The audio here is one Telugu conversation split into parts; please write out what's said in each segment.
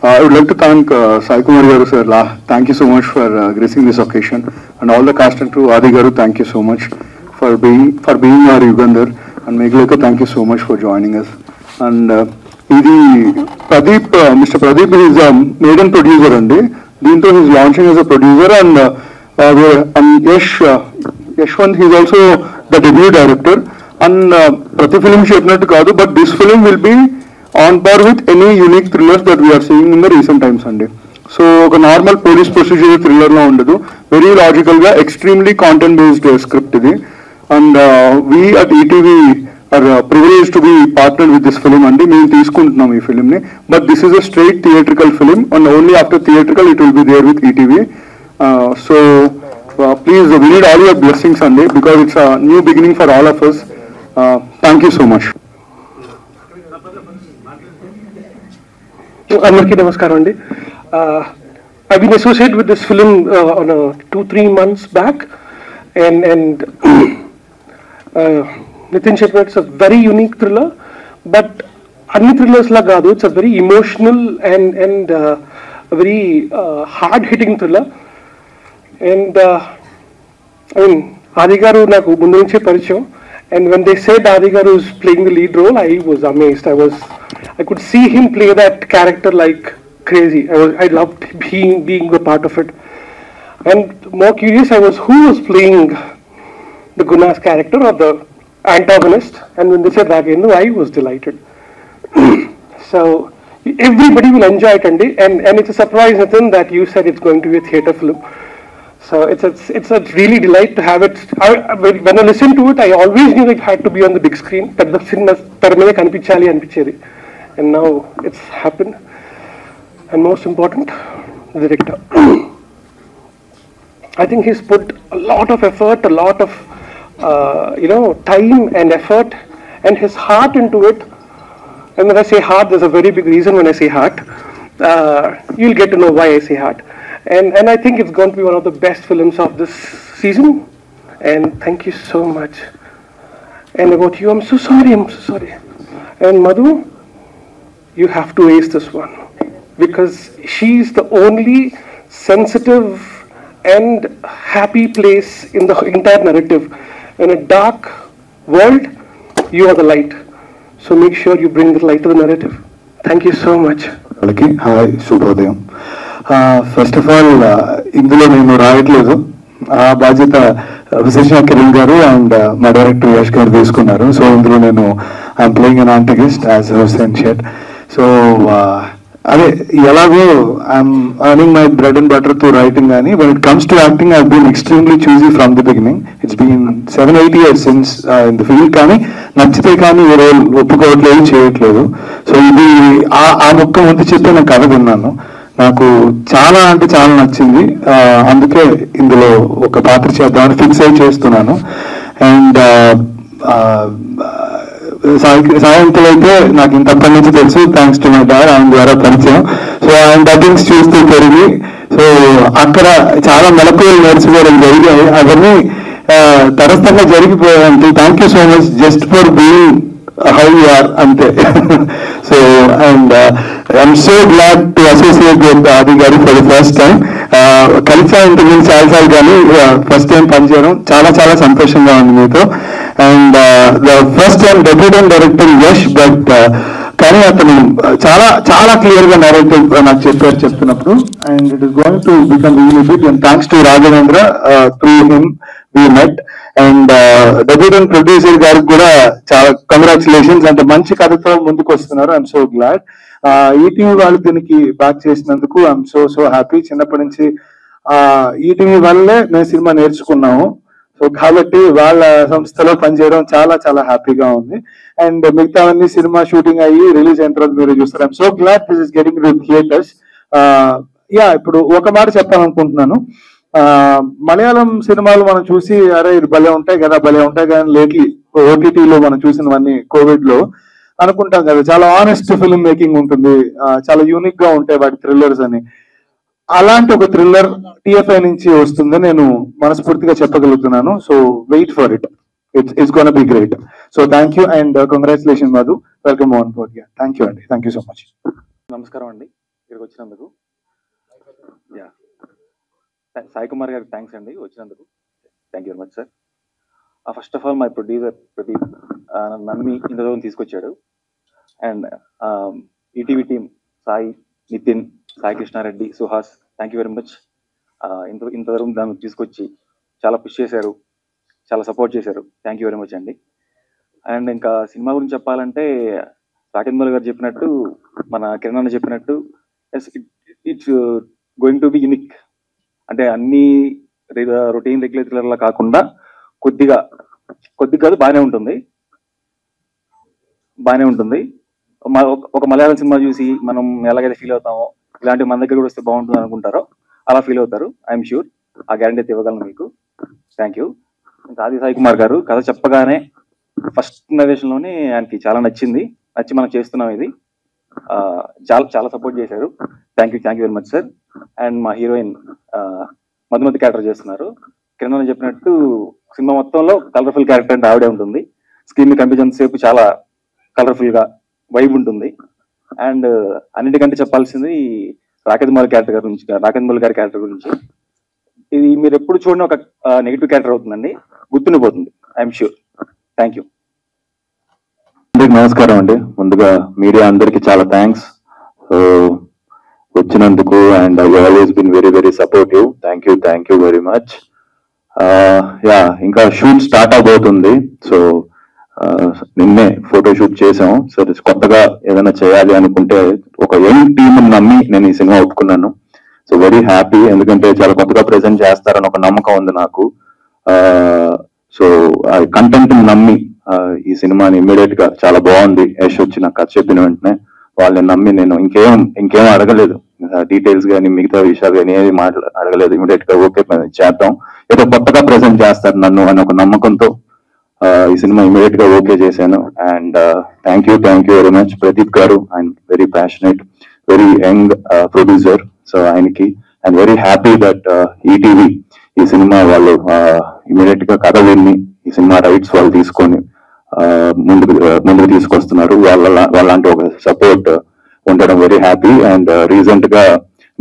I would like to thank Sai Kumar Garu sir. Thank you so much for gracing this occasion, and all the cast and crew. Adi Garu, thank you so much for being our Yugandhar, and Meghalika, thank you so much for joining us. And Pradeep, Mr. Pradeep is a maiden producer, and Dinto is launching as a producer, and Yashwant, he is also the debut director. And Prati film చెప్పినట్టు కాదు, but this film will be on par with any unique thrillers that we are seeing in the recent times అండి. సో ఒక నార్మల్ పోలీస్ ప్రొసీజర్ థ్రిల్లర్ లో ఉండదు, వెరీ లాజికల్ గా ఎక్స్ట్రీమ్లీ కాంటెంట్ బేస్డ్ స్క్రిప్ట్ ఇది. And we at ETV are privilege to be partner with this film అండి. మేము తీసుకుంటున్నాం ఈ ఫిలిం ని, but this is a straight theatrical film, and only after theatrical it will be there with ETV. So please we need all your blessings అండి, because it's a new beginning for all of us. Thank you so much. అందరికీ నమస్కారం అండి. I've been associated with this film on 2-3 months back, and Nitin చెప్పినట్టు it's a very unique thriller, but అన్ని thrillers లా కాదు, it's a very emotional and a very hard hitting thriller. And I mean, ఆది గారు నాకు ముందు నుంచే పరిచయం. And when they said Adi Garu is playing the lead role, I was amazed. I could see him play that character like crazy. I loved being a part of it. And more curious I was, who was playing the Guna's character or the antagonist? And when they said Raghendra, I was delighted. So everybody will enjoy it, and it's a surprise, Nathan, that you said it's going to be a theatre film. So it's a really delight to have it. When I listened to it, I always knew it had to be on the big screen. Pedda cinema termine kanipichali anpichedi, and now it's happened. And most important, the director. I think he's put a lot of effort, a lot of time and effort, and his heart into it. And when I say heart, there's a very big reason when I say heart. You'll get to know why I say heart. And I think it's going to be one of the best films of this season. And thank you so much. And about you, I'm so sorry. And Madhu, you have to ace this one, because she's the only sensitive and happy place in the entire narrative. In a dark world, you are the light. So make sure you bring the light to the narrative. Thank you so much. Hi, Shubhodayam. First of all ఇందులో నేను రాయట్లేదు, ఆ బాధ్యత విశేష కిరణ్ గారు అండ్ మా డైరెక్టర్ యష్ గారు తీసుకున్నారు. సో ఇందులో నేను I'm playing an antagonist as Hussain Shet. So అదే ఎలాగో I'm earning my bread and butter to writing, కానీ when it comes to acting I've been extremely choosy from the beginning. It's been 7-8 years since in the field, కానీ నచ్చితే కానీ ఈ రోల్ ఒప్పుకోవట్లేదు, చేయట్లేదు. సో ఇది ఆ మొక్క ముందు చెప్తే నేను కథ విన్నాను, నాకు చాలా అంటే చాలా నచ్చింది. అందుకే ఇందులో ఒక పాత్ర చేద్దామని ఫిక్స్ అయి చేస్తున్నాను. అండ్ సాయంత్రం అయితే నాకు ఇంతప్పటి నుంచి తెలుసు, థ్యాంక్స్ టు మై డాడ్, ఆయన ద్వారా పరిచయం. సో ఆయన డబ్బింగ్స్ చూస్తూ పెరిగి, సో అక్కడ చాలా మెలకువలు నేర్చుకోవడం జరిగాయి. అవన్నీ తరస్థంగా జరిగిపోయాయి. Thank you so much just for being how you are ante. So and I'm so glad to associate with Adi Garu for the first time. Kalisa interview చాలా కానీ ఫస్ట్ టైం పనిచేయడం చాలా చాలా సంతోషంగా ఉంది మీతో. And the first time debutant director Yash, but కానీ అతను చాలా చాలా క్లియర్ గా నరేటివ్ నాకు చెప్తున్నప్పుడు, and it is going to become really big. And thanks to Raghavendra, through him we met. And debutant producer గారికి కూడా చాలా కంగ్రాచులేషన్స్. అంటే మంచి కథతో ముందుకు వస్తున్నారు. I'm so glad. ఈటీవీ వాళ్ళు దీనికి బ్యాక్ చేసినందుకు ఐఎమ్ సో హ్యాపీ. చిన్నప్పటి నుంచి ఈటీవీ వల్లే మేము సినిమా నేర్చుకున్నాము. సో కాబట్టి వాళ్ళ సంస్థలో పనిచేయడం చాలా చాలా హ్యాపీగా ఉంది. అండ్ మిగతావన్నీ సినిమా షూటింగ్ అయ్యి రిలీజ్ అయిన తర్వాత మీరు చూస్తారు. I'm so glad this is getting to theatres. ఇప్పుడు ఒక మాట చెప్పాలనుకుంటున్నాను. మలయాళం సినిమాలు మనం చూసి అరే ఇది భలే ఉంటాయి కానీ లేట్లీ ఓటీటీలో మనం చూసినవన్నీ కోవిడ్ లో అనుకుంటాం కదా, చాలా ఆనెస్ట్ ఫిల్మ్ మేకింగ్ ఉంటుంది, చాలా యూనిక్ గా ఉంటాయి వాటి థ్రిల్లర్స్ అని. అలాంటి ఒక థ్రిల్లర్ టిఎఫ్ఐ నుంచి వస్తుందని నేను మనస్ఫూర్తిగా చెప్పగలుగుతున్నాను. So wait for it, it's gonna be great. So thank you and congratulation Madhu, welcome on board. Thank you అండి, థ్యాంక్ యూ సో మచ్. నమస్కారం అండి, ఇక్కడికి వచ్చినందుకు. యా, సాయి కుమార్ గారికి థ్యాంక్స్ అండి వచ్చినందుకు. Thank you very much sir. First of all my producer Pradeep నమ్మి ఇంత దూరం తీసుకొచ్చాడు. And ETV team Sai, Nitin, Sai Krishna Reddy, Suhas, thank you very much. ఇంత దూరం దాన్ని తీసుకొచ్చి చాలా పుష్ చేశారు, చాలా సపోర్ట్ చేశారు. థ్యాంక్ యూ వెరీ మచ్ అండి. అండ్ ఇంకా సినిమా గురించి చెప్పాలంటే రాకేంద్ర గారు చెప్పినట్టు, మన కిరణ్ అన్న చెప్పినట్టు, it's going to be unique. అంటే అన్ని రొటీన్ రెగ్యులేటర్లా కాకుండా కొద్దిగా కాదు, బాగానే ఉంటుంది. ఒక మలయాళం సినిమా చూసి మనం ఎలాగైతే ఫీల్ అవుతామో, ఇలాంటి మన దగ్గర కూడా వస్తే బాగుంటుంది అనుకుంటారో అలా ఫీల్ అవుతారు. ఐఎమ్ ష్యూర్, ఆ గ్యారంటీ అయితే ఇవ్వగలను మీకు. Thank you. ఇంకా ఆది సాయి కుమార్ గారు కథ చెప్పగానే ఫస్ట్ నరేషన్లోనే ఆయనకి చాలా నచ్చి మనం చేస్తున్నాం ఇది. చాలా సపోర్ట్ చేశారు. Thank you very much sir. And మా హీరోయిన్ మధుమతి క్యారెక్టర్ చేస్తున్నారు. కిరణ్ చెప్పినట్టు సినిమా మొత్తంలో కలర్ఫుల్ క్యారెక్టర్ అంటే ఆవిడే ఉంటుంది. స్క్రీన్ మీద కనిపించేంత సేపు చాలా కలర్ఫుల్గా వైబ్ ఉంటుంది. అండ్ అన్నిటికంటే చెప్పాల్సింది రాకేంద్ర గారి క్యారెక్టర్ గురించి. ఇది మీరు ఎప్పుడు చూడని ఒక నెగిటివ్ క్యారెక్టర్ అవుతుందండి, గుర్తుండిపోతుంది. I'm sure. Thank you. నమస్కారం అండి. ముందుగా మీడియా అందరికి చాలా థ్యాంక్స్ వచ్చినందుకు. And I always been very very supportive. Thank you very much. Yeah, ఇంకా షూట్ స్టార్ట్ అవబోతుంది. సో నిన్నే ఫోటో షూట్ చేసాం. సో కొత్తగా ఏదైనా చేయాలి అనుకుంటే ఒక యంగ్ టీమ్ నమ్మి నేను ఈ సినిమా ఒప్పుకున్నాను. సో వెరీ హ్యాపీ, ఎందుకంటే చాలా కొత్తగా ప్రెజెంట్ చేస్తారని ఒక నమ్మకం ఉంది నాకు. సో ఆ కంటెంట్ నమ్మి ఈ సినిమాని ఇమ్మీడియట్ గా చాలా బాగుంది యశ్ వచ్చి నాకు కథ చెప్పిన వెంటనే వాళ్ళని నమ్మి నేను ఇంకేం అడగలేదు, డీటెయిల్స్ కానీ మిగతా విషయాలు కానీ ఏది అడగలేదు. ఇమ్మీడియట్ గా ఓకే చేద్దాం, ఏదో కొత్తగా ప్రెజెంట్ చేస్తారు నన్ను అని ఒక నమ్మకంతో ఈ సినిమా ఇమ్మీడియట్ గా ఓకే చేశాను. And thank you very much Pradeep గారు. ఆయన very passionate, very young producer. So ఆయనకి and very happy that ETV ఈ సినిమా వాళ్ళు ఇమ్మీడియట్ గా కథ విని ఈ సినిమా రైట్స్ వాళ్ళు తీసుకొని ముందుకు తీసుకొస్తున్నారు. వాళ్ళంటి ఒక సపోర్ట్ ఉండడం వెరీ హ్యాపీ. అండ్ రీసెంట్ గా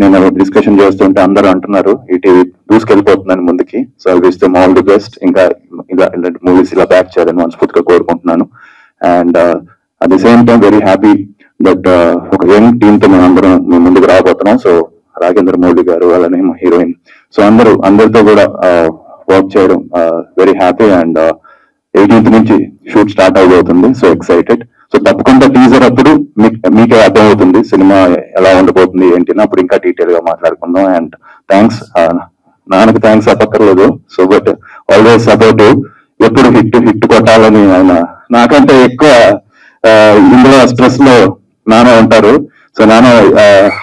నేను డిస్కషన్ చేస్తుంటే అందరూ అంటున్నారు ఈటీవీ దూసుకెళ్ళిపోతుందని ముందుకి. So I wish them all the best. ఇంకా ఇలాంటి మూవీస్ ఇలా బ్యాక్ చేయాలని మనస్ఫూర్తిగా కోరుకుంటున్నాను. And at the same time very happy that ఒక యంగ్ టీమ్ తో మేము ముందుకు రాబోతున్నాం. సో రాఘేంద్ర మౌళి గారు, అలానే మా హీరోయిన్, సో అందరితో కూడా వర్క్ చేయడం వెరీ హ్యాపీ. అండ్ 18th నుంచి షూట్ స్టార్ట్ అవబోతుంది. So excited. సో తప్పకుండా టీజర్ అప్పుడు మీకే అర్థమవుతుంది సినిమా ఎలా ఉండబోతుంది ఏంటి, అప్పుడు ఇంకా డీటెయిల్ గా మాట్లాడుకుందాం. అండ్ థ్యాంక్స్, నాన్నకు థ్యాంక్స్ చెప్పక్కర్లేదు. సో బట్ ఆల్వేస్ సపోర్టివ్, ఎప్పుడు హిట్ కొట్టాలని ఆయన నాకంటే ఎక్కువ ఇందులో స్ట్రెస్ లో నాన్న ఉంటారు. సో నాన్న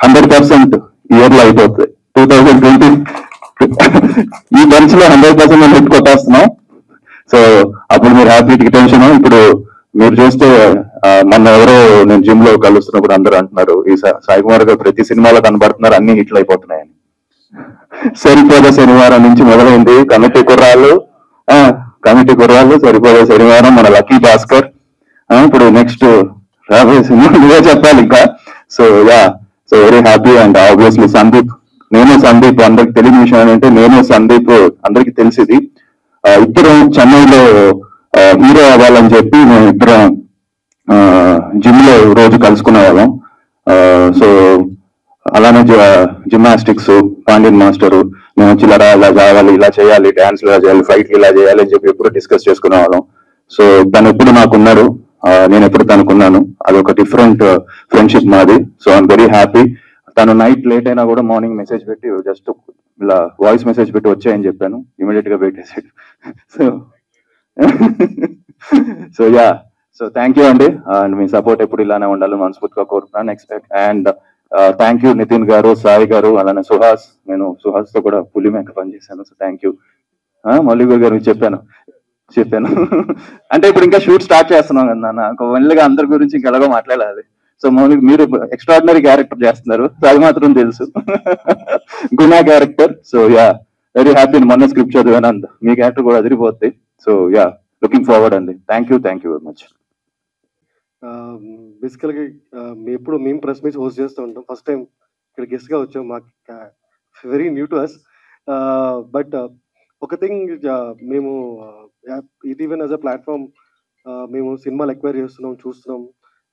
100% ఇయర్ లో అయిపోతుంది. 2020 ఈ బెంచ్ లో 100% హిట్ కొట్టేస్తున్నాం. సో అప్పుడు మీరు హ్యాపీ టెన్షన్. ఇప్పుడు మీరు చూస్తే మొన్న ఎవరో నేను జిమ్ లో కలుస్తున్నప్పుడు అందరూ అంటున్నారు ఈ సాయి కుమార్ గారు ప్రతి సినిమాలో కనబడుతున్నారు, అన్ని హిట్లు అయిపోతున్నాయని. సరిపోద శనివారం నుంచి మొదలైంది కమిటీ కుర్రాళ్ళు, సరిపోద శనివారం, మన లక్కీ భాస్కర్. ఇప్పుడు నెక్స్ట్ రాబోయే సినిమా నువ్వే చెప్పాలి ఇంకా. So yeah, so very happy. And obviously Sandeep అందరికి తెలియని విషయం ఏంటంటే నేను సందీప్ అందరికి తెలిసింది ఇద్దరం చెన్నైలో హీరో అవ్వాలని చెప్పి మేము ఇద్దరం జిమ్ లో రోజు కలుసుకునే వాళ్ళం. సో అలానే జిమ్నాస్టిక్స్ పాండ్యన్ మాస్టరు మేము వచ్చి ఇలా కావాలి, ఇలా చేయాలి, డాన్స్ ఇలా చేయాలి, ఫైట్లు ఇలా చేయాలి అని చెప్పి ఎప్పుడు డిస్కస్ చేసుకునే వాళ్ళం. సో తను ఎప్పుడు నాకున్నాడు, నేను ఎప్పుడు తనకున్నాను. అదొక డిఫరెంట్ ఫ్రెండ్షిప్ మాది. So I'm very happy. తను నైట్ లేట్ అయినా కూడా మార్నింగ్ మెసేజ్ పెట్టి జస్ట్ ఇలా వాయిస్ మెసేజ్ పెట్టి వచ్చాయని చెప్పాను, ఇమీడియట్ గా పెట్టేసాడు. So yeah, so thank you అండి. అండ్ మీ సపోర్ట్ ఎప్పుడు ఇలానే ఉండాలి మనస్ఫూర్తిగా కోరుతున్నాను. Expect. And thank you Nithin గారు, సాయి గారు, అలానే సుహాస్. నేను సుహాస్ తో కూడా పులి మేక పనిచేశాను. So thank you. మౌలిక గారు చెప్పాను అంటే ఇప్పుడు ఇంకా షూట్ స్టార్ట్ చేస్తున్నాం కదా నాన్న, వన్లీగా అందరి గురించి ఇంకా ఎలాగో మాట్లాడాలి. సో మౌలిక మీరు ఎక్స్ట్రాడినరీ క్యారెక్టర్ చేస్తున్నారు, సో అది మాత్రం తెలుసు. Guna character. So yeah, very happy. మొన్న స్క్రిప్ట్ చదివాను, మీ క్యారెక్టర్ కూడా అదిరిపోద్ది. సో యా, లుకింగ్ ఫార్వర్డ్ అండి. Thank you very much. బేసికల్గా ఎప్పుడు మేము ప్రెస్ మీట్స్ హోస్ట్ చేస్తూ ఉంటాం. ఫస్ట్ టైం ఇక్కడ గెస్ట్గా వచ్చాం, మాకు very new to us. But ఒక థింగ్, మేము ఈటీవీ యాజ్ అ ప్లాట్ఫామ్ మేము సినిమాలు ఎక్వైర్ చేస్తున్నాం, చూస్తున్నాం,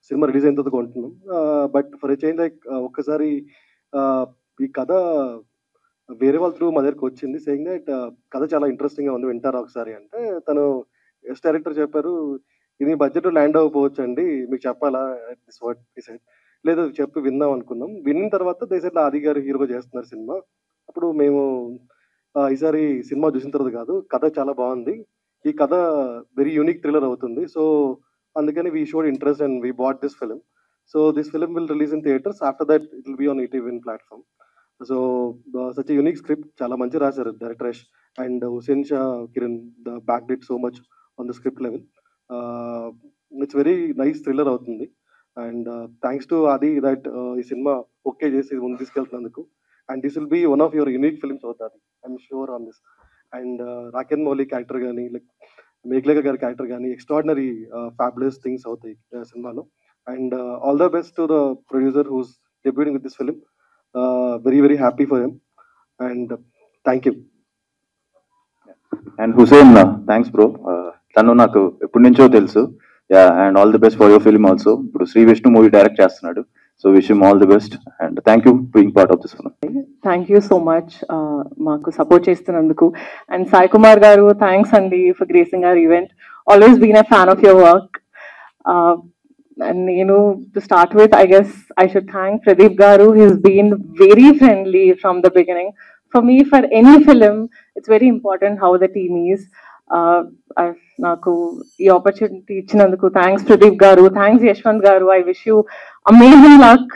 సినిమా రిలీజ్ అయిన తర్వాత కొంటున్నాం. But for a change like ఒక్కసారి ఈ కథ వేరే వాళ్ళ త్రూ మా దగ్గరికి వచ్చింది, సేయింగ్ దట్ కథ చాలా ఇంట్రెస్టింగ్గా ఉంది, వింటారా ఒకసారి అంటే, తను ఎస్ డైరెక్టర్ చెప్పారు, ఇది బడ్జెట్ ల్యాండ్ అవ్వకపోవచ్చు అండి, మీకు చెప్పాలా, దిస్ వాట్ డిసైడ్, లేదు చెప్పి విందాం అనుకున్నాం. విన్న తర్వాత దేశంలో ఆది గారు హీరోగా చేస్తున్నారు సినిమా. అప్పుడు మేము ఈసారి సినిమా చూసిన తర్వాత కాదు, కథ చాలా బాగుంది, ఈ కథ వెరీ యూనిక్ థ్రిల్లర్ అవుతుంది, సో అందుకని we showed interest and we bought this film. So this film will release in theatres, after that it will be on ETV platform. So such a unique script, చాలా మంచి రాశారు director Yash and Hussain Shah Kiran, the back did so much on the script level. It's very nice thriller అవుతుంది. And thanks to Aadi that ఈ సినిమా ఓకే చేసి ముందు తీసుకెళ్తున్నందుకు. And this will be one of your unique films అవుతుంది, I'm sure on this. And Raken Mouli character కానీ, లైక్ మేఘలేఖ గారి క్యారెక్టర్ కానీ, ఎక్స్ట్రాడినరీ ఫ్యాబులస్ థింగ్స్ అవుతాయి సినిమాలో. And all the best to the producer who's debuting with this film. Very very happy for him and thank you. And Hussain, thanks bro, తను నాకు ఎప్పటి నుంచో తెలుసు. Yeah, and all the best for your film also. ఇప్పుడు శ్రీ విష్ణు మూవీ డైరెక్ట్ చేస్తున్నాడు, so wish him all the best and thank you being part of this film. Thank you so much మాకు సపోర్ట్ చేస్తున్నందుకు. అండ్ సాయి కుమార్ గారు, థ్యాంక్స్ అండి for gracing our event. Always been a fan of your work. And to start with, I guess I should thank Pradeep Garu. He's been very friendly from the beginning. For me, for any film, it's very important how the team is. Naku ee opportunity ichinanduku thanks Pradeep Garu, thanks Yashwant Garu. I wish you amazing luck.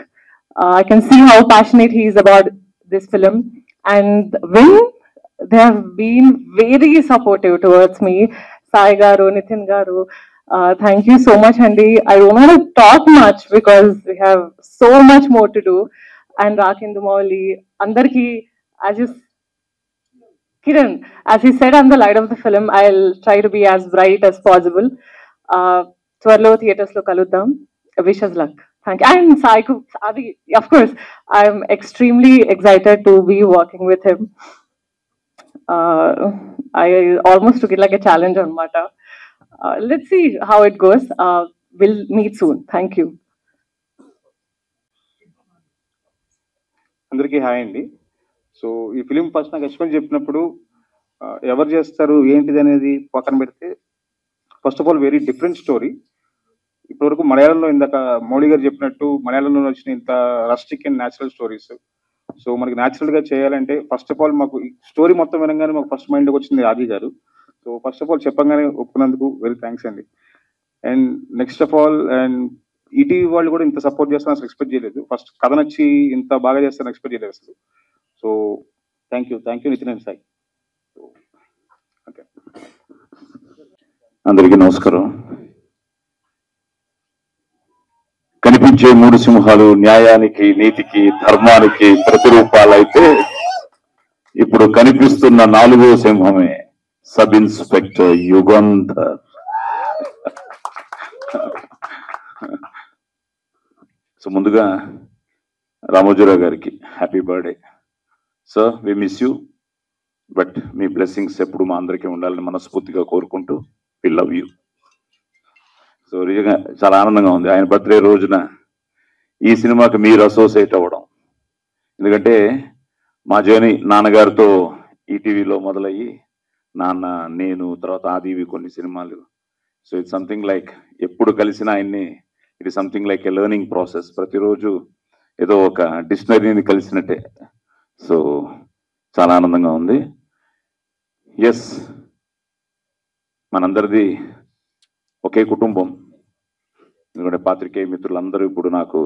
I can see how passionate he is about this film, and when they have been very supportive towards me, Sai Garu, Nitin Garu. Thank you so much, Andy. I don't want to talk much because we have so much more to do. And Rakendu Mauli, Andarki, Kiran, as he said, I'm the light of the film. I'll try to be as bright as possible. Twarlo theaters lo kaluddam. Wish us luck. Thank you. And Saiku, Adi, of course, I'm extremely excited to be working with him. I almost took it like a challenge on Mata. Let's see how it goes. We'll meet soon. Thank you. అందరికీ హాయ్ అండి. సో ఈ ఫిలిం ఫస్ట్ నాకు యశ్వంత్ చెప్పినప్పుడు ఎవరు చేస్తారు ఏంటిది అనేది పక్కన పెడితే, first of all very different story. ఇప్పటివరకు మలయాళంలో ఇందాక మౌళి గారు చెప్పినట్టు మలయాళంలో వచ్చిన ఇంత rustic and natural stories. So మనకి న్యాచురల్గా చేయాలంటే ఫస్ట్ ఆఫ్ ఆల్ మాకు స్టోరీ మొత్తం వినగానే మాకు ఫస్ట్ మైండ్కి వచ్చింది ఆది గారు. సో ఫస్ట్ ఆఫ్ ఆల్ చెప్పగానే ఒప్పుకున్నందుకు వెరీ థ్యాంక్స్ అండి. And next of all, and ETV వాళ్ళు కూడా ఇంత సపోర్ట్ చేస్తారని అసలు ఎక్స్పెక్ట్ చేయలేదు. ఫస్ట్ కథ నచ్చి ఇంత బాగా చేస్తారని ఎక్స్పెక్ట్ చేయలేదు అసలు. So thank you Nitin and Sai. Okay, అందరికీ నమస్కారం. కనిపించే మూడు సింహాలు న్యాయానికి, నీతికి, ధర్మానికి ప్రతిరూపాలైతే ఇప్పుడు కనిపిస్తున్న నాలుగో సింహమే సబ్ ఇన్స్పెక్టర్ యుగంధర్. సో ముందుగా రామోజీరావు గారికి happy birthday sir. We miss you, but మీ బ్లెస్సింగ్స్ ఎప్పుడు మా అందరికీ ఉండాలని మనస్ఫూర్తిగా కోరుకుంటూ వి లవ్ యూ. సో నిజంగా చాలా ఆనందంగా ఉంది ఆయన బర్త్డే రోజున ఈ సినిమాకి మీరు అసోసియేట్ అవ్వడం. ఎందుకంటే మా జర్నీ నాన్నగారితో ఈటీవీలో మొదలయ్యి, నాన్న, నేను, తర్వాత ఆదివి కొన్ని సినిమాలు. సో ఇట్స్ సంథింగ్ లైక్ ఎప్పుడు కలిసిన ఆయన్ని, it is something like a learning process. ప్రతిరోజు ఏదో ఒక డిక్షనరీని కలిసినట్టే. సో చాలా ఆనందంగా ఉంది. ఎస్, మనందరిది ఒకే కుటుంబం. ఎందుకంటే పాత్రికేయ మిత్రులందరూ ఇప్పుడు నాకు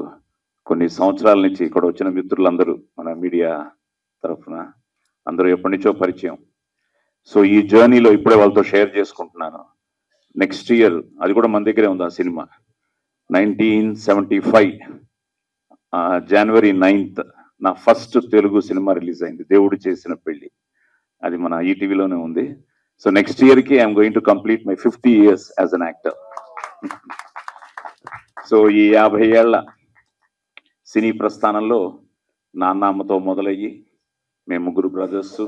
కొన్ని సంవత్సరాల నుంచి ఇక్కడ వచ్చిన మిత్రులందరూ మన మీడియా తరఫున అందరూ ఎప్పటి నుంచో పరిచయం. సో ఈ జర్నీలో ఇప్పుడే వాళ్ళతో షేర్ చేసుకుంటున్నాను. నెక్స్ట్ ఇయర్ అది కూడా మన దగ్గరే ఉంది ఆ సినిమా. 1975 January 9th నా ఫస్ట్ తెలుగు సినిమా రిలీజ్ అయింది, దేవుడు చేసిన పెళ్లి. అది మన ఈటీవీలోనే ఉంది. సో నెక్స్ట్ ఇయర్కి I'm going to complete my 50 years as an actor. So ఈ 50 ఏళ్ల సినీ ప్రస్థానంలో నాన్నమ్మతో మొదలయ్యి మేము ముగ్గురు బ్రదర్స్,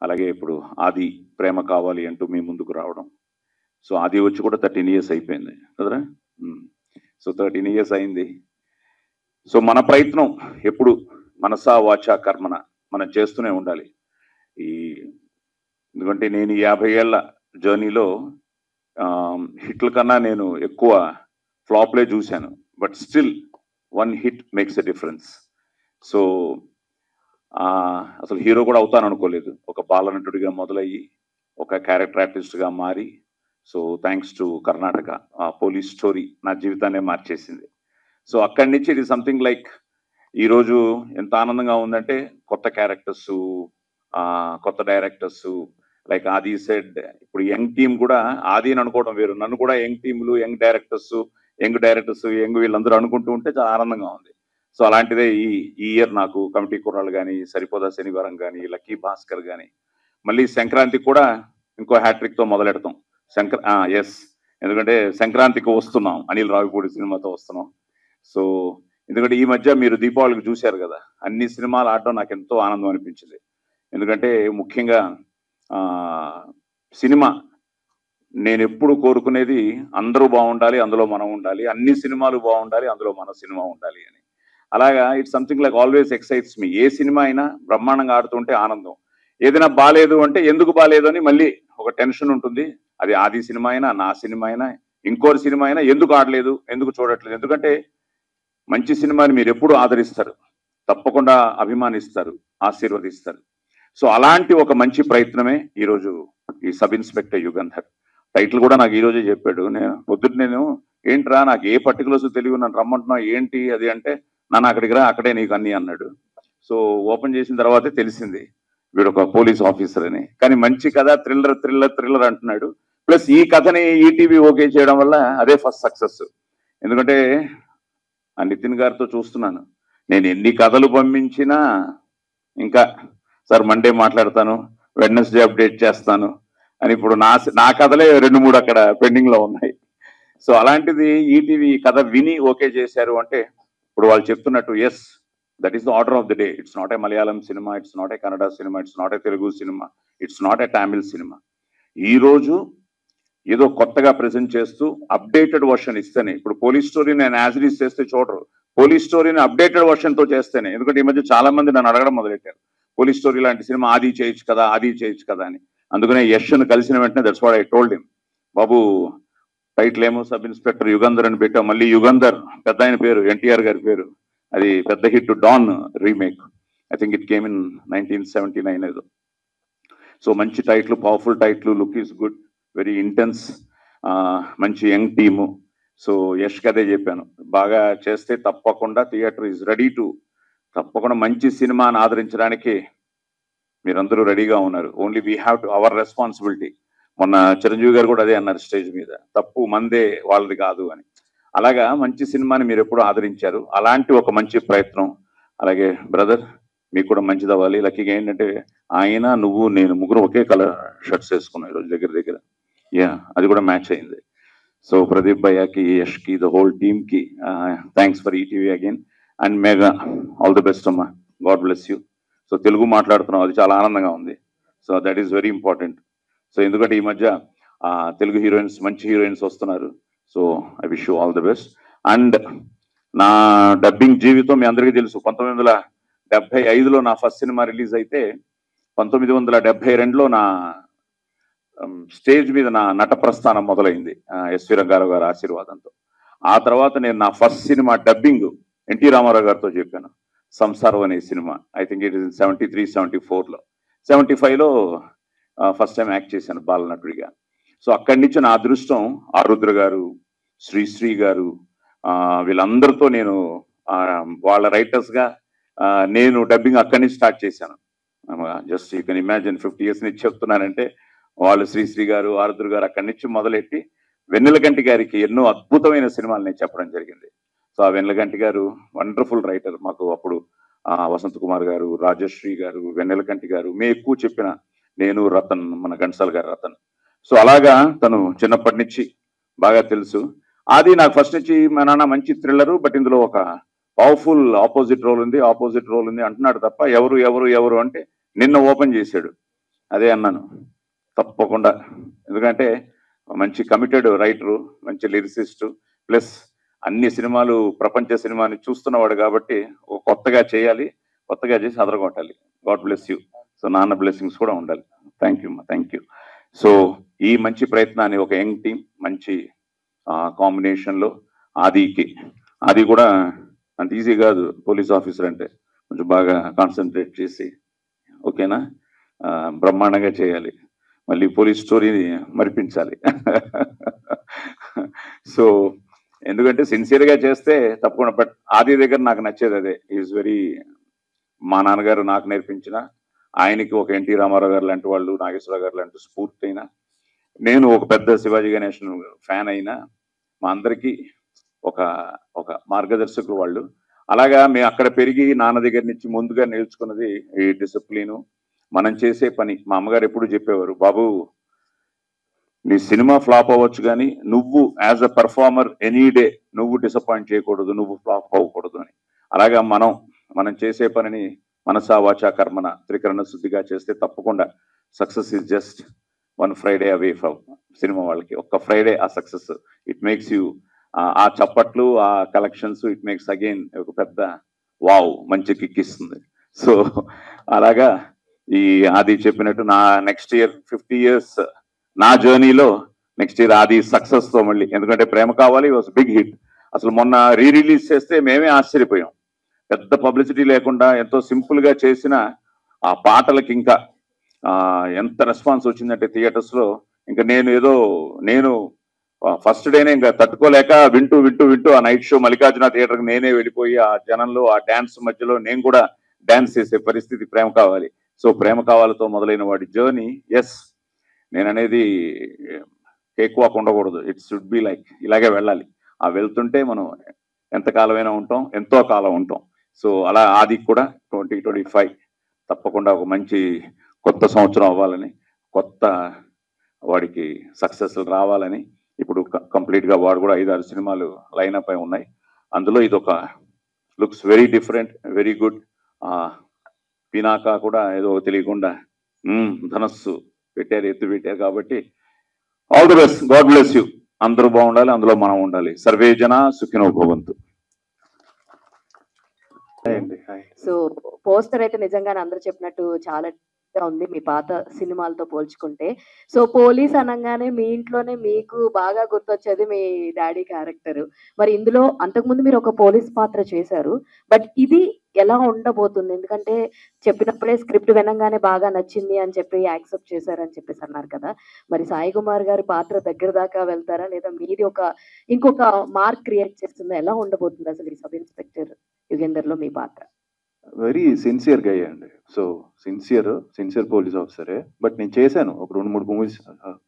అలాగే ఇప్పుడు ఆది ప్రేమ కావాలి అంటూ మీ ముందుకు రావడం. సో ఆది వచ్చి కూడా 13 years అయిపోయింది కదరా. సో 13 years అయింది. సో మన ప్రయత్నం ఎప్పుడు మనసా వాచా కర్మన మనం చేస్తూనే ఉండాలి. ఎందుకంటే నేను 50 ఏళ్ల జర్నీలో హిట్ల కన్నా నేను ఎక్కువ ఫ్లాప్లే చూశాను. But still 1 hit makes a difference. So అసలు హీరో కూడా అవుతాను అనుకోలేదు. ఒక బాలనటుడిగా మొదలయ్యి ఒక క్యారెక్టర్ ఆర్టిస్ట్గా మారి, so thanks to Karnataka police story నా జీవితాన్నే మార్చేసింది. సో అక్కడి నుంచి ఇది సంథింగ్ లైక్ ఈరోజు ఎంత ఆనందంగా ఉందంటే కొత్త క్యారెక్టర్స్, కొత్త డైరెక్టర్స్ లైక్ ఆది సెడ్, ఇప్పుడు యంగ్ టీమ్ కూడా ఆది అని అనుకోవడం వేరు, నన్ను కూడా యంగ్ టీములు, యంగ్ డైరెక్టర్స్ వీళ్ళందరూ అనుకుంటూ ఉంటే చాలా ఆనందంగా ఉంది. సో అలాంటిదే ఈ ఇయర్ నాకు కమిటీ కుర్రాళ్ళు కానీ, సరిపోదా శనివారం కానీ, లక్కీ భాస్కర్ కానీ, మళ్ళీ సంక్రాంతికి కూడా ఇంకో హ్యాట్రిక్తో మొదలెడతాం. ఎస్, ఎందుకంటే సంక్రాంతికి వస్తున్నాం, అనిల్ రావిపూడి సినిమాతో వస్తున్నాం. సో ఎందుకంటే ఈ మధ్య మీరు దీపావళికి చూశారు కదా, అన్ని సినిమాలు ఆడడం నాకు ఎంతో ఆనందం అనిపించింది. ఎందుకంటే ముఖ్యంగా సినిమా నేను ఎప్పుడు కోరుకునేది అందరూ బాగుండాలి, అందులో మనం ఉండాలి, అన్ని సినిమాలు బాగుండాలి, అందులో మన సినిమా ఉండాలి అని. అలాగా it's something like always excites me. A cinema అయినా బ్రహ్మాండంగా ఆడుతుంటే ఆనందం, ఏదైనా బాగాలేదు అంటే ఎందుకు బాగాలేదు అని మళ్ళీ ఒక టెన్షన్ ఉంటుంది. అది ఆది సినిమా అయినా, నా సినిమా అయినా, ఇంకోటి సినిమా అయినా ఎందుకు ఆడలేదు, ఎందుకు చూడట్లేదు. ఎందుకంటే మంచి సినిమాని మీరు ఎప్పుడు ఆదరిస్తారు, తప్పకుండా అభిమానిస్తారు, ఆశీర్వదిస్తారు. సో అలాంటి ఒక మంచి ప్రయత్నమే ఈరోజు ఈ సబ్ ఇన్స్పెక్టర్ యుగంధర్. టైటిల్ కూడా నాకు ఈరోజే చెప్పాడు. నేను ఏంట్రా నాకు ఏ పర్టికులర్స్ తెలియదు, నన్ను రమ్మంటున్నావు ఏంటి అది అంటే, నన్ను అక్కడికి రా, అక్కడే నీకు అన్ని అన్నాడు. సో ఓపెన్ చేసిన తర్వాతే తెలిసింది వీడు ఒక పోలీస్ ఆఫీసర్ అని. కానీ మంచి కథ, థ్రిల్లర్ అంటున్నాడు. ప్లస్ ఈ కథని ఈటీవీ ఓకే చేయడం వల్ల అదే ఫస్ట్ సక్సెస్. ఎందుకంటే ఆ నితిన్ గారితో చూస్తున్నాను, నేను ఎన్ని కథలు పంపించినా ఇంకా సార్ మండే మాట్లాడతాను, వెడ్నెస్డే అప్డేట్ చేస్తాను అని ఇప్పుడు నా కథలే 2-3 అక్కడ పెండింగ్ లో ఉన్నాయి. సో అలాంటిది ఈటీవీ కథ విని ఓకే చేశారు అంటే ఇప్పుడు వాళ్ళు చెప్తున్నట్టు yes, that is the order of the day. It's not a Malayalam cinema, it's not a Kannada cinema, it's not a Telugu cinema, it's not a Tamil cinema. ఈరోజు ఏదో కొత్తగా ప్రెజెంట్ చేస్తూ అప్డేటెడ్ వర్షన్ ఇస్తేనే, ఇప్పుడు పోలీస్ స్టోరీ నేను యాజ్ ఇట్ ఈస్ చేస్తే చూడరు, పోలీస్ స్టోరీని అప్డేటెడ్ వర్షన్ తో చేస్తేనే. ఎందుకంటే ఈ మధ్య చాలా మంది నన్ను అడగడం మొదలెట్టారు, పోలీస్ స్టోరీ లాంటి సినిమా ఆది చేయొచ్చు కదా అని. అందుకనే యష్ను కలిసిన వెంటనే that's what I told him, Babu title ఏమో సబ్ ఇన్స్పెక్టర్ యుగంధర్ అని పెట్టాం, మళ్ళీ యుగంధర్ పెద్ద ఆయన పేరు ఎన్టీఆర్ గారి పేరు, అది పెద్ద hit Don remake, I think it came in 1979 ఏదో. సో మంచి title, powerful title, look is good, very intense, మంచి యంగ్ టీము. సో యష్కి అదే చెప్పాను, బాగా చేస్తే తప్పకుండా థియేటర్ ఈజ్ రెడీ టు, తప్పకుండా మంచి సినిమాని ఆదరించడానికి మీరందరూ రెడీగా ఉన్నారు. Only we have to our responsibility. మొన్న చిరంజీవి గారు కూడా అదే అన్నారు స్టేజ్ మీద, తప్పు మందే వాళ్ళది కాదు అని. అలాగా మంచి సినిమాని మీరు ఎప్పుడు ఆదరించారు, అలాంటి ఒక మంచి ప్రయత్నం. అలాగే బ్రదర్ మీకు కూడా మంచిది అవ్వాలి. లక్కీగా ఏంటంటే ఆయన, నువ్వు, నేను ముగ్గురు ఒకే కలర్ షర్ట్స్ వేసుకున్నాం ఈరోజు దగ్గర. అది కూడా మ్యాచ్ అయింది. సో ప్రదీప్ భయ్యాకి, యష్కి, ద హోల్ టీమ్కి thanks for ETV again and Megha, all the best అమ్మా, God bless you. So Telugu మాట్లాడుతున్నాం, అది చాలా ఆనందంగా ఉంది. So that is very important. So ఎందుకంటే ఈ మధ్య తెలుగు హీరోయిన్స్, మంచి హీరోయిన్స్ వస్తున్నారు. So I wish you all the best. And నా డబ్బింగ్ జీవితం మీ అందరికీ తెలుసు. 1975లో నా ఫస్ట్ సినిమా రిలీజ్ అయితే 1972లో నా స్టేజ్ మీద నా నట ప్రస్థానం మొదలైంది ఎస్వి రంగారావు గారి ఆశీర్వాదంతో. ఆ తర్వాత నేను నా first cinema dubbing NT Rama Rao గారితో చెప్పాను, సంసారం అనే సినిమా. ఐ థింక్ ఇట్ ఇస్ 73, 74లో, 75లో ఫస్ట్ టైం యాక్ట్ చేశాను బాలనటుడిగా. సో అక్కడి నుంచి నా అదృష్టం ఆరుద్ర గారు, శ్రీశ్రీ గారు, వీళ్ళందరితో నేను వాళ్ళ రైటర్స్గా నేను డబ్బింగ్ అక్కడి నుంచి స్టార్ట్ చేశాను. Just you can imagine 50 years నుంచి చెప్తున్నానంటే వాళ్ళు శ్రీశ్రీ గారు, ఆరుద్ర గారు అక్కడి నుంచి మొదలెట్టి వెన్నెలకంటి గారికి ఎన్నో అద్భుతమైన సినిమాలు నేను చెప్పడం జరిగింది. సో ఆ వెన్నెలకంటి గారు వండర్ఫుల్ రైటర్. మాకు అప్పుడు వసంత్ కుమార్ గారు, రాజశ్రీ గారు, వెన్నెలకంటి గారు, మేము ఎక్కువ చెప్పిన నేను, రతన్, మన ఘంటసాల గారు రతన్. సో అలాగా తను చిన్నప్పటి నుంచి బాగా తెలుసు. అది నాకు ఫస్ట్ నుంచి మా నాన్న మంచి థ్రిల్లరు, బట్ ఇందులో ఒక పవర్ఫుల్ ఆపోజిట్ రోల్ ఉంది అంటున్నాడు తప్ప ఎవరు ఎవరు ఎవరు అంటే నిన్న ఓపెన్ చేశాడు. అదే అన్నాను తప్పకుండా, ఎందుకంటే మంచి కమిటెడ్ రైటరు, మంచి లిరిసిస్టు, ప్లస్ అన్ని సినిమాలు ప్రపంచ సినిమాని చూస్తున్నవాడు కాబట్టి కొత్తగా చేయాలి, కొత్తగా చేసి అదరగొట్టాలి. God bless you. సో నాన్న బ్లెస్సింగ్స్ కూడా ఉండాలి. Thank you. Thank you. So ఈ మంచి ప్రయత్నాన్ని ఒక యంగ్ టీం మంచి కాంబినేషన్లో ఆది కూడా అంత ఈజీ కాదు. పోలీస్ ఆఫీసర్ అంటే కొంచెం బాగా కాన్సన్ట్రేట్ చేసి ఓకేనా బ్రహ్మాండంగా చేయాలి. మళ్ళీ పోలీస్ స్టోరీని మరిపించాలి. సో ఎందుకంటే సిన్సియర్గా చేస్తే తప్పకుండా. బట్ ఆది దగ్గర నాకు నచ్చేది అదే. ఈజ్ వెరీ, మా నాన్నగారు నాకు నేర్పించిన, ఆయనకి ఒక ఎన్టీ రామారావు గారు లాంటి వాళ్ళు, నాగేశ్వరరావు గారు లాంటి స్ఫూర్తి అయినా, నేను ఒక పెద్ద శివాజీ గణేషన్ ఫ్యాన్ అయినా, మా అందరికీ ఒక ఒక మార్గదర్శకులు వాళ్ళు. అలాగా మేము అక్కడ పెరిగి నాన్న దగ్గర నుంచి ముందుగా నేర్చుకున్నది ఈ డిసిప్లిను, మనం చేసే పని. మా అమ్మగారు ఎప్పుడు చెప్పేవారు, బాబు నీ సినిమా ఫ్లాప్ అవ్వచ్చు కానీ నువ్వు as a performer any day నువ్వు డిసప్పాయింట్ చేయకూడదు, నువ్వు ఫ్లాప్ అవ్వకూడదు అని. అలాగా మనం చేసే పనిని మనసా వాచా కర్మన త్రికరణ శుద్ధిగా చేస్తే తప్పకుండా success is just one Friday away from cinema వాళ్ళకి. ఒక్క ఫ్రైడే ఆ సక్సెస్, ఇట్ మేక్స్ యూ, ఆ చప్పట్లు, ఆ కలెక్షన్స్, ఇట్ మేక్స్ అగైన్ ఒక పెద్ద వావ్, మంచి కిక్ ఇస్తుంది. సో అలాగా ఈ ఆది చెప్పినట్టు నా నెక్స్ట్ ఇయర్ 50 years నా జర్నీలో నెక్స్ట్ ఇయర్ ఆది సక్సెస్ తో మళ్ళీ, ఎందుకంటే ప్రేమ కావాలి వాజ్ బిగ్ హిట్. అసలు మొన్న రిలీజ్ చేస్తే మేమే ఆశ్చర్యపోయాం. పెద్ద పబ్లిసిటీ లేకుండా ఎంతో సింపుల్ గా చేసిన ఆ పాటలకి ఇంకా ఎంత రెస్పాన్స్ వచ్చిందంటే థియేటర్స్ లో. ఇంకా నేను ఫస్ట్ డేనే ఇంకా తట్టుకోలేక వింటూ వింటూ వింటూ ఆ నైట్ షో మల్లికార్జున థియేటర్కి నేనే వెళ్ళిపోయి ఆ జనంలో ఆ డాన్స్ మధ్యలో నేను కూడా డాన్స్ చేసే పరిస్థితి ప్రేమ కావాలి. సో ప్రేమ కావాలతో మొదలైన వాడి జర్నీ, ఎస్ నేను అనేది కేక్ వాక్ ఉండకూడదు, ఇట్ షుడ్ బి లైక్ ఇలాగే వెళ్ళాలి. ఆ వెళ్తుంటే మనం ఎంతకాలమైనా ఉంటాం, ఎంతో కాలం ఉంటాం. సో అలా ఆది కూడా 2025 తప్పకుండా ఒక మంచి కొత్త సంవత్సరం అవ్వాలని, కొత్త వాడికి సక్సెస్ రావాలని. ఇప్పుడు కంప్లీట్గా వాడు కూడా 5-6 సినిమాలు లైనప్ అయి ఉన్నాయి. అందులో ఇదొక looks very different, very good. Pinaka కూడా ఏదో తెలియకుండా ధనస్సు పెట్టారు, ఎత్తు పెట్టారు. కాబట్టి all the best, God bless you. అందరూ బాగుండాలి, అందులో మనం ఉండాలి. సర్వే జన సుఖినో భవంతు. సో పోస్టర్ అయితే నిజంగానే అందరూ చెప్పినట్టు చాలా ఉంది మీ పాత సినిమాలతో పోల్చుకుంటే. సో పోలీస్ అనగానే మీ ఇంట్లోనే మీకు బాగా గుర్తొచ్చేది మీ డాడీ క్యారెక్టర్. మరి ఇందులో అంతకుముందు మీరు ఒక పోలీస్ పాత్ర చేశారు, బట్ ఇది ఎలా ఉండబోతుంది? ఎందుకంటే చెప్పినప్పుడే స్క్రిప్ట్ వినంగానే బాగా నచ్చింది అని చెప్పి యాక్సెప్ట్ చేశారని చెప్పేసి అన్నారు కదా. మరి సాయి కుమార్ గారి పాత్ర దగ్గర దాకా వెళ్తారా, లేదా మీది ఇంకొక మార్క్ క్రియేట్ చేస్తుందా? ఎలా ఉండబోతుంది అసలు ఈ సబ్ ఇన్స్పెక్టర్ యుగేందర్లో మీ పాత్ర? వెరీ సిన్సియర్ గా అండి. సో సిన్సియర్ పోలీస్ ఆఫీసరే. బట్ నేను చేశాను ఒక 2-3 మూవీస్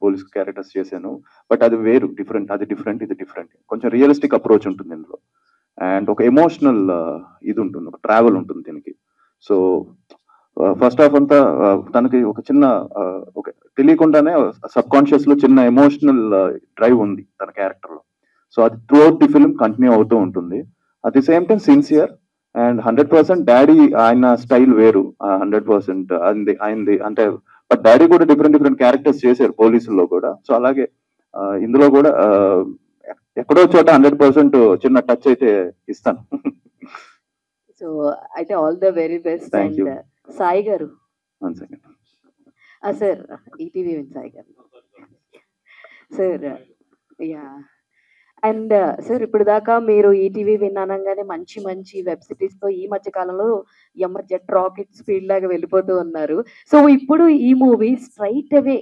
పోలీస్ క్యారెక్టర్స్ చేశాను. బట్ అది వేరు, డిఫరెంట్. అది డిఫరెంట్, ఇది డిఫరెంట్. కొంచెం రియలిస్టిక్ అప్రోచ్ ఉంటుంది ఇందులో. అండ్ ఒక ఎమోషనల్ ఇది ఉంటుంది, ఒక ట్రావెల్ ఉంటుంది దీనికి. సో ఫస్ట్ హాఫ్ అంతా తనకి ఒక చిన్న ఒక తెలియకుండానే సబ్ కాన్షియస్ లో చిన్న ఎమోషనల్ డ్రైవ్ ఉంది తన క్యారెక్టర్ లో. సో అది through out the film continue అవుతూ ఉంటుంది. At the same time sincere and 100% daddy ఆయన స్టైల్ వేరు. 100% ఆయనది అంటే. బట్ డాడీ కూడా డిఫరెంట్ క్యారెక్టర్స్ చేశారు పోలీసుల్లో కూడా. సో అలాగే ఇందులో కూడా ఎక్కడో చోట 100% చిన్న టచ్ అయితే ఇస్తాను. సో అయితే all the very best. And Sai గారు, సార్ ఈటీవీ సాయి గారు సార్, యా. అండ్ సార్ ఇప్పుడు దాకా మీరు ఈటీవీ విన్నానంగానే మంచి మంచి వెబ్ సిరీస్ తో ఈ మధ్య కాలంలో జెట్ రాకెట్ స్పీడ్ లాగా వెళ్ళిపోతూ ఉన్నారు. సో ఇప్పుడు ఈ మూవీ స్ట్రైట్ అవే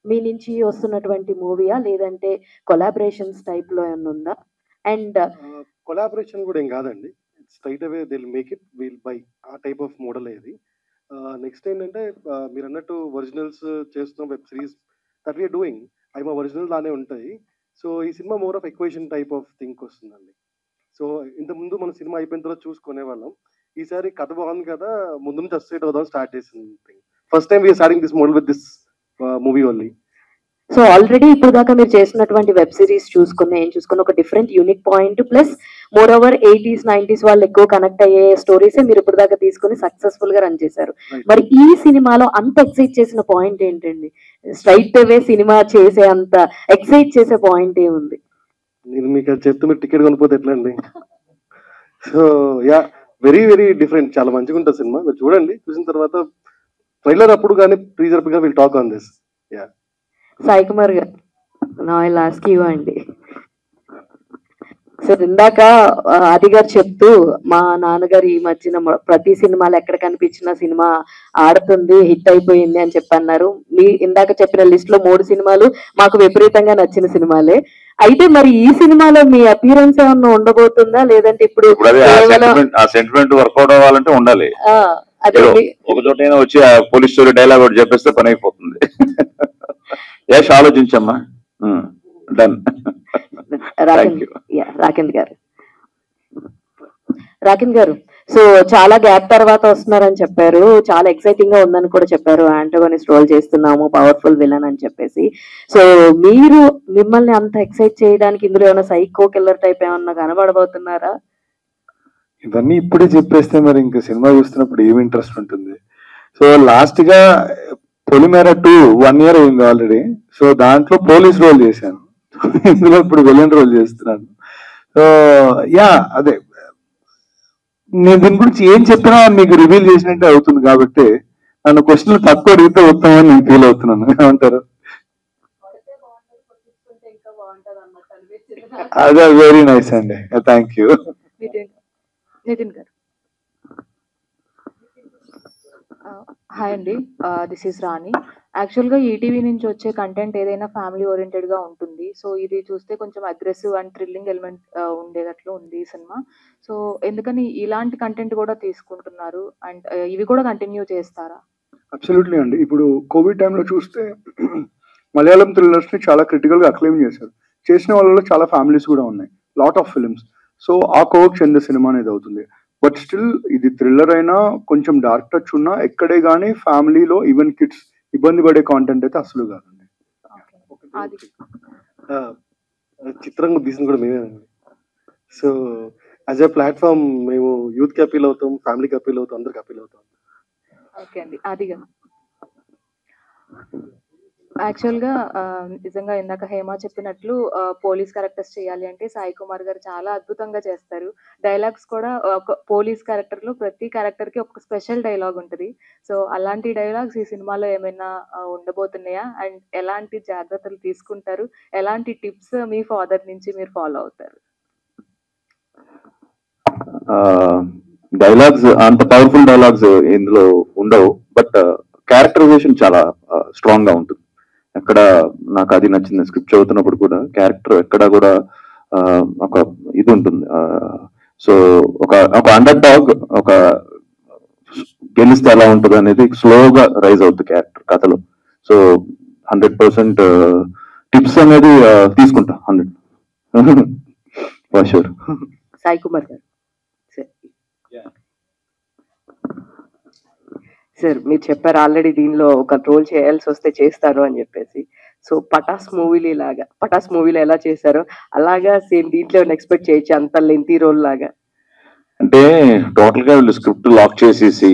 మీ నుంచి వస్తున్నటువంటి మూవీయా, లేదంటే కొలాబరేషన్స్ టైప్ లో ఏమన్నా ఉందా? అండ్ కొలాబరేషన్ కూడా ఏం కాదండి, straight away they will make it, will buy a type of model ఇది. నెక్స్ట్ ఏంటంటే మీరు అన్నట్టు ఒరిజినల్స్ చేస్తున్న web series that we are doing, అవి మా ఒరిజినల్ లానే ఉంటాయి. సో ఈ cinema more of equation type of think వస్తుందండి. సో ఇంతకుముందు మన సినిమా అయిపోయిన తర్వాత చూసుకునే వాళ్ళం, ఈసారి కథ బాగుంది కదా ముందు నుంచి అసోసియేట్ అవుదాం స్టార్ట్ చేసింది. First time we are starting this model with this movie only. So already ఇప్పుడు దాకా మీరు చేసినటువంటి వెబ్ సిరీస్ ఏం చూసుకున్న ఒక different unique point plus more over 80s 90s వాళ్ళు ఎక్కువ కనెక్ట్ అయ్యే స్టోరీస్ మీరు ఇప్పుడు దాకా తీసుకుని సక్సెస్ఫుల్ గా రన్ చేశారు. మరి ఈ సినిమాలో అంత ఎక్సైట్ చేసిన పాయింట్ ఏంటండి? స్ట్రైట్ అవే సినిమా చేసే అంత ఎక్సైట్ చేసే పాయింట్ ఏముంది? నేను మీకు అది చెప్తే మీరు టికెట్ కొనిపోతే ఎట్లా అండి? So yeah, very very different. చాలా మంచిగా ఉంటుంది సినిమా, మీరు చూడండి. చూసిన తర్వాత ట్రైలర్ అప్పుడు కానీ టీజర్ అప్పుడు will talk on this. Yeah, Sai Kumar గారు, నా లాస్ట్ యూ అండి. సో ఇందాక ఆది గారు చెప్తూ మా నాన్నగారు ఈ మధ్యన ప్రతి సినిమాలో ఎక్కడ కనిపించిన సినిమా ఆడుతుంది, హిట్ అయిపోయింది అని చెప్పన్నారు. మీ ఇందాక చెప్పిన లిస్ట్ లో 3 సినిమాలు మాకు విపరీతంగా నచ్చిన సినిమాలే. అయితే మరి ఈ సినిమాలో మీ అపియరెన్స్ ఏమన్నా ఉండబోతుందా, లేదంటే ఇప్పుడు ఆ సెంటిమెంట్ వర్కౌట్ అవ్వాలంటే ఉండాలి. అదే ఒక చోట వచ్చి ఆ పోలీస్ స్టోరీ డైలాగ్ ఒకటి చెప్పేస్తే పని అయిపోతుంది. యశ్ ఆలోచించమ్మా. డన్. రాకిన్ గారు, సో చాలా గ్యాప్ తర్వాత వస్తున్నారని చెప్పారు, చాలా ఎక్సైటింగ్ గా ఉందని కూడా చెప్పారు. యాంటోగనిస్ట్ రోల్ చేస్తున్నాము, పవర్ఫుల్ విలన్ అని చెప్పేసి. సో మీరు మిమ్మల్ని అంత ఎక్సైట్ చేయడానికి ఇందులో ఏమైనా సైకో కిల్లర్ టైప్ ఏమన్నా కనబడబోతున్నారా? ఇవన్నీ ఇప్పుడే చెప్పేస్తే మరి ఇంకా సినిమా చూస్తున్నప్పుడు ఏమి ఇంట్రెస్ట్ ఉంటుంది? సో లాస్ట్ గా పొలిమేర 2 1 year అయింది ఆల్రెడీ. సో దాంట్లో పోలీస్ రోల్ చేశాను, ఇందులో ఇప్పుడు విలన్ రోల్ చేస్తున్నాను. సో యా, అదే నేను దీని గురించి ఏం చెప్పినా మీకు రివీల్ చేసినట్టే అవుతుంది కాబట్టి నన్ను క్వశ్చన్లు తక్కువ అడిగితే ఉత్తమని నేను ఫీల్ అవుతున్నాను. ఏమంటారు? అదే, వెరీ నైస్ అండి, థ్యాంక్ యూ. నితిన్ గారు, హాయ్ అండి, దిస్ ఈస్ రాణి. యాక్చువల్గా ఈటీవీ నుంచి వచ్చే కంటెంట్ ఏదైనా ఫ్యామిలీ ఓరియంటెడ్గా ఉంటుంది. సో ఇది చూస్తే కొంచెం అగ్రెసివ్ అండ్ థ్రిల్లింగ్ ఎలిమెంట్ ఉండేటట్లు ఉంది ఈ సినిమా. సో ఎందుకని ఇలాంటి కంటెంట్ కూడా తీసుకుంటున్నారు అండ్ ఇవి కూడా కంటిన్యూ చేస్తారా? అబ్సల్యూట్లీ అండి. ఇప్పుడు కోవిడ్ టైంలో చూస్తే మలయాళం థ్రిల్లర్స్ని చాలా క్రిటికల్గా అక్లెయిమ్ చేశారు. చేసిన వాళ్ళలో చాలా ఫ్యామిలీస్ కూడా ఉన్నాయి, లాట్ ఆఫ్ ఫిల్మ్స్. సో ఆ కోవకు చెందే సినిమా అనేది అవుతుంది. బట్ స్టిల్ ఇది థ్రిల్లర్ అయినా కొంచెం డార్క్ టచ్ ఉన్నా ఎక్కడే కానీ ఫ్యామిలీలో ఈవెన్ కిడ్స్ ఇబ్బంది పడే కాంటెంట్ అయితే అసలు కాదండి. చిత్రంగా తీసింది కూడా మేమేనండి. సో యాజ్ ఎ ప్లాట్ఫామ్ మేము యూత్కి అపీల్ అవుతాం, ఫ్యామిలీకి అపీల్ అవుతాం, అందరికి అపీల్ అవుతాం. ఓకే అండి, అదిగా యాక్చువల్గా నిజంగా ఇందాక హేమ చెప్పినట్లు పోలీస్ క్యారెక్టర్స్ చేయాలి అంటే సాయి కుమార్ గారు చాలా అద్భుతంగా చేస్తారు. డైలాగ్స్ కూడా ఒక పోలీస్ క్యారెక్టర్లో ప్రతి క్యారెక్టర్కి ఒక స్పెషల్ డైలాగ్ ఉంటుంది. సో అలాంటి డైలాగ్స్ ఈ సినిమాలో ఏమైనా ఉండబోతున్నాయా అండ్ ఎలాంటి జాగ్రత్తలు తీసుకుంటారు, ఎలాంటి టిప్స్ మీ ఫాదర్ నుంచి మీరు ఫాలో అవుతారు? డైలాగ్స్ అంత పవర్ఫుల్ డైలాగ్స్ ఇందులో ఉండవు, బట్ క్యారెక్టరైజేషన్ చాలా స్ట్రాంగ్ గా ఉంటుంది. ఎక్కడ నాకు అది నచ్చింది, స్క్రిప్ట్ చదువుతున్నప్పుడు కూడా క్యారెక్టర్ ఎక్కడ కూడా ఒక ఇది ఉంటుంది. సో ఒక అండర్ డాగ్ ఒక గెలిస్తే ఎలా ఉంటుంది అనేది స్లోగా రైజ్ అవుతుంది క్యారెక్టర్ కథలో. సో 100% టిప్స్ అనేది తీసుకుంటా 100 ఫర్ షూర్. సాయి కుమార్ గారు, సార్ మీరు చెప్పారు ఆల్రెడీ దీనిలో ఒక రోల్ చేయాల్సి వస్తే చేస్తారు అని చెప్పేసి. సో పటాస్ మూవీలో ఎలా చేశారో అలాగా సేమ్ దీంట్లో ఎక్స్పెక్ట్ చేయొచ్చు అంత లెంతీ రోల్ లాగా? అంటే టోటల్ గా వీళ్ళు స్క్రిప్ట్ లాక్ చేసేసి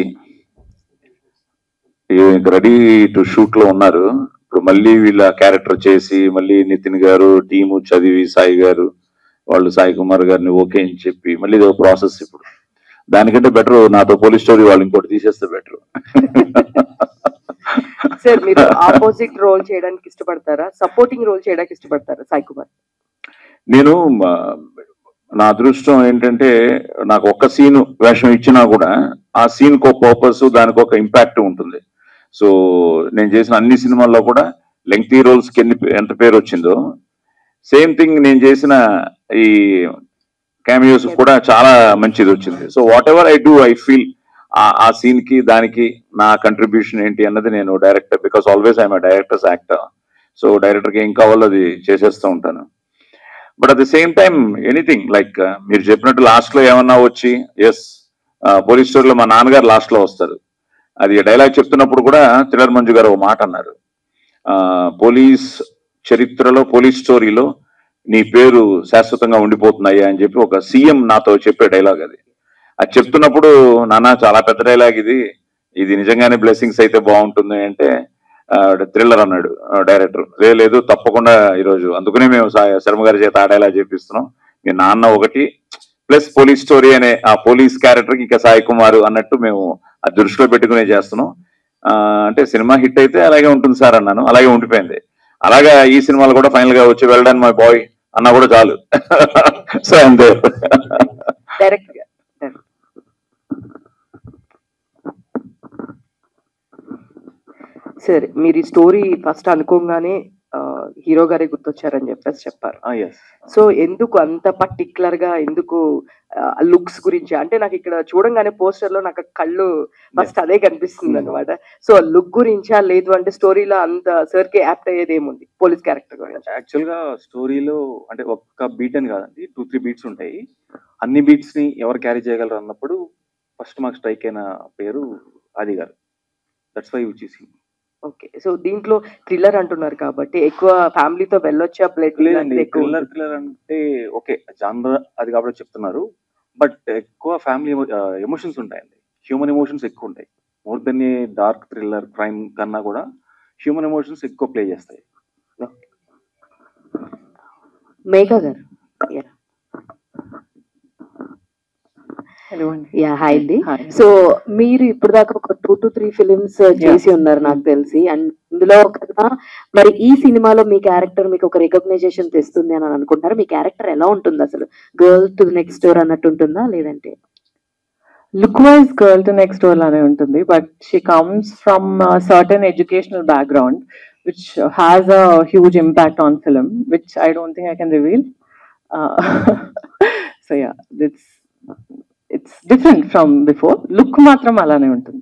రెడీ టు షూట్ లో ఉన్నారు. ఇప్పుడు మళ్ళీ వీళ్ళ క్యారెక్టర్ చేసి మళ్ళీ నితిన్ గారు టీము చదివి సాయి గారు వాళ్ళు సాయి కుమార్ గారిని ఓకే అని చెప్పి మళ్ళీ ఇదో ప్రాసెస్. ఇప్పుడు దానికంటే బెటర్ నాతో పోలీస్ స్టోరీ వాళ్ళు ఇంకోటి తీసేస్తే బెటర్. సార్ మీరు ఆపోజిట్ రోల్ చేయడానికి ఇష్టపడతారా, సపోర్టింగ్ రోల్ చేయడానికి ఇష్టపడతారా సాయి కుమార్? నేను నా అదృష్టం ఏంటంటే నాకు ఒక్క సీన్ వేషం ఇచ్చినా కూడా ఆ సీన్ కు ఒక పర్పస్, దానికి ఒక ఇంపాక్ట్ ఉంటుంది. సో నేను చేసిన అన్ని సినిమాల్లో కూడా లెంగ్తీ రోల్స్ కి ఎంత పేరు వచ్చిందో సేమ్ థింగ్ నేను చేసిన ఈ క్యామియోస్ కూడా చాలా మంచిది వచ్చింది. So what ever I do I feel ఆ సీన్ కి దానికి నా కంట్రిబ్యూషన్ ఏంటి అన్నది నేను director, because always I'm directors actor. So డైరెక్టర్కి ఏం కావాలో అది చేసేస్తూ ఉంటాను. But at the same time anything like మీరు చెప్పినట్టు లాస్ట్ లో ఏమన్నా వచ్చి ఎస్ పోలీస్ స్టోరీలో మా నాన్నగారు లాస్ట్ లో వస్తారు. అది డైలాగ్ చెప్తున్నప్పుడు కూడా థ్రిల్లర్ మంజు గారు ఒక మాట అన్నారు, పోలీస్ చరిత్రలో పోలీస్ స్టోరీలో నీ పేరు శాశ్వతంగా ఉండిపోతున్నాయి అని చెప్పి ఒక సీఎం నాతో చెప్పే డైలాగ్ అది. అది చెప్తున్నప్పుడు నాన్న చాలా పెద్ద డైలాగ్ ఇది నిజంగానే బ్లెస్సింగ్స్ అయితే బాగుంటుంది అంటే థ్రిల్లర్ అన్నాడు డైరెక్టర్. లేదు తప్పకుండా ఈరోజు అందుకనే మేము శర్మ గారి చేత ఆ డైలాగ్ చేపిస్తున్నాం. మీ నాన్న ఒకటి ప్లస్ పోలీస్ స్టోరీ అనే ఆ పోలీస్ క్యారెక్టర్కి ఇంకా సాయి కుమార్ అన్నట్టు మేము ఆ దృష్టిలో పెట్టుకునే చేస్తున్నాం. అంటే సినిమా హిట్ అయితే అలాగే ఉంటుంది సార్ అన్నాను. అలాగే ఉండిపోయింది. అలాగా ఈ సినిమాలు కూడా ఫైనల్ గా వచ్చి వెల్ డన్ మై బాయ్ అన్నా కూడా చాలు. సో అంతే. డైరెక్ట్ గా సరే, మీరు ఈ స్టోరీ ఫస్ట్ అనుకోగానే హీరో గారే గుర్తొచ్చారని చెప్పేసి చెప్పారు. సో ఎందుకు అంత పర్టికులర్ గా, ఎందుకు లుక్స్ గురించి? అంటే నాకు ఇక్కడ చూడంగానే పోస్టర్ లో నాకు కళ్ళు ఫస్ట్ అదే కనిపిస్తుంది అనమాట. సో లుక్ గురించా, లేదు అంటే స్టోరీలో అంత సర్ కి యాప్ట్ అయ్యేది ఏముంది పోలీస్ క్యారెక్టర్ గురించి? యాక్చువల్ గా స్టోరీలో అంటే ఒక్క బీట్ అని కాదండి, 2-3 బీట్స్ ఉంటాయి. అన్ని బీట్స్ ని ఎవరు క్యారీ చేయగలరు అన్నప్పుడు ఫస్ట్ మాకు స్ట్రైక్ అయిన పేరు ఆది గారు. దట్స్ వై వి చూసి. ఓకే, సో దీంట్లో థ్రిల్లర్ అంటున్నారు కాబట్టి ఎక్కువ ఫ్యామిలీతో వెళ్ళొచ్చా? బ్లడ్ లేదండి, థ్రిల్లర్ అంటే ఓకే జానర్ అది కాబట్టి చెప్తున్నారు. బట్ ఎక్కువ ఫ్యామిలీ ఎమోషన్స్ ఉంటాయండి, హ్యూమన్ ఎమోషన్స్ ఎక్కువ ఉంటాయి. మోర్ దెన్ ఏ డార్క్ థ్రిల్లర్ క్రైమ్ కన్నా కూడా హ్యూమన్ ఎమోషన్స్ ఎక్కువ ప్లే చేస్తాయి. మేఘా గారు. యా, హాయ్ అండి. సో మీరు ఇప్పుడు దాకా ఒక 2 to 3 ఫిలిమ్స్ చేసి ఉన్నారు నాకు తెలిసి. అండ్ ఇందులో ఒక మరి ఈ సినిమాలో మీ క్యారెక్టర్ మీకు ఒక రికగ్నైజేషన్ తెస్తుంది అని అనుకుంటున్నారు. మీ క్యారెక్టర్ ఎలా ఉంటుంది అసలు? గర్ల్ టు నెక్స్ట్ డోర్ అన్నట్టు ఉంటుందా, లేదంటే? Look wise girl to next door లానే ఉంటుంది, but she comes from certain educational background which has a huge impact on film, which I don't think I can reveal. So yeah, it's different from before. Look మాత్రం అలానే ఉంటుంది.